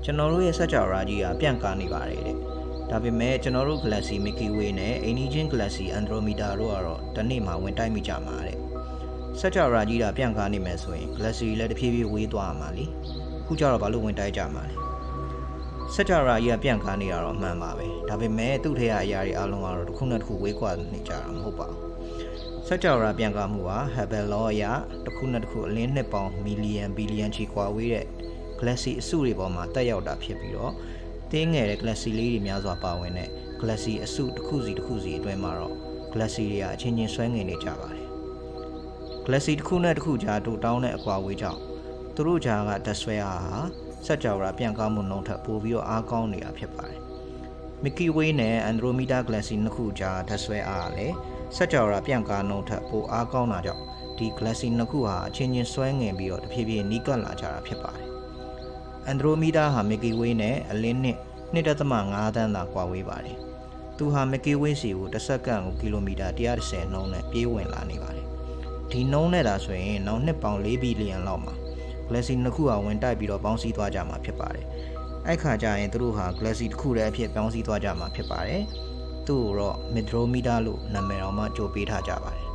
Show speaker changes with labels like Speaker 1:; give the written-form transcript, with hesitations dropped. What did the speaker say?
Speaker 1: ကျွန်တော်တို့ရဲ့စัจ java ကြီးကပြန့်ကားနေပါတယ်တဲ့ဒါပေမဲ့ကျွန်တော်တို့ Galaxy Milky Way နဲ့အိမ်နီးချင်း Galaxy Andromeda တို့ကတော့တနေ့မှဝင်တိုက်မိကြမှာတဲ့စัจ java ကြီးကပြန့်ကားနေမယ်ဆိုရင် Galaxy လည်းတဖြည်းဖြည်းဝေးသွားမှာလीအခုကျတော့ဘာလို့ဝင်တိုက်ကြမှာလဲစัจ java ကြီးကပြန့်ကားနေတာတော့မှန်ပါပဲဒါပေမဲ့သူ့ထဲကအရာတွေအလုံးကတော့တစ်ခုနဲ့တစ်ခုဝေးကွာနေကြတာမဟုတ်ပါဘူးစัจ java ပြန်ကားမှုဟာ Hubble law အရတစ်ခုနဲ့တစ်ခုအလင်းနှစ်ပေါင်းမီလီယံဘီလီယံချီကွာဝေးတဲ့ Galaxy အစုတွေပေါ်မှာတက်ရောက်တာဖြစ်ပြီးတော့တင်းငယ်တဲ့ Galaxy လေးတွေများစွာပါဝင်တဲ့ Galaxy အစုတစ်ခုစီအတွင်းမှာတော့ Galaxy တွေကအချင်းချင်းဆွဲငင်နေကြပါတယ် Galaxy တစ်ခုနဲ့တစ်ခုကြားတူတောင်းတဲ့အကွာဝေးကြောင့်သူတို့ကြားကဓာတ်ဆွဲအားဟာစัจ java ပြန်ကားမှုနှုန်းထက်ပိုပြီးတော့အားကောင်းနေတာဖြစ်ပါတယ် Milky Way နဲ့ Andromeda Galaxy နှစ်ခုကြားဓာတ်ဆွဲအားကလည်းစัจ java ပြန်ကားနှုန်းထက်ပိုအားကောင်းတာကြောင့်ဒီ Galaxy နှစ်ခုဟာအချင်းချင်းဆွဲငင်ပြီးတော့တဖြည်းဖြည်းနီးကပ်လာကြတာဖြစ်ပါတယ် Andromeda ဟာ Milky Way နဲ့အလင်းနှစ် 2.5 သန်းသာကွာဝေးပါတယ်။သူဟာ Milky Way စီကိုတစ်စက္ကန့်ကိုကီလိုမီတာ130နှုန်းနဲ့ပြေးဝင်လာနေပါတယ်။ဒီနှုန်းနဲ့သာဆိုရင်နောက်နှစ်ပေါင်4ဘီလီယံလောက်မှာ Galaxy နှစ်ခုဟာဝင်တိုက်ပြီးတော့ပေါင်းစည်းသွားကြမှာဖြစ်ပါတယ်။အဲ့ခါကျရင်သူတို့ဟာ Galaxy တစ်ခုတည်းအဖြစ်ပေါင်းစည်းသွားကြမှာဖြစ်ပါတယ်။သူ့ကိုတော့ Andromeda လို့နာမည်တော်မှကြိုပေးထားကြပါတယ်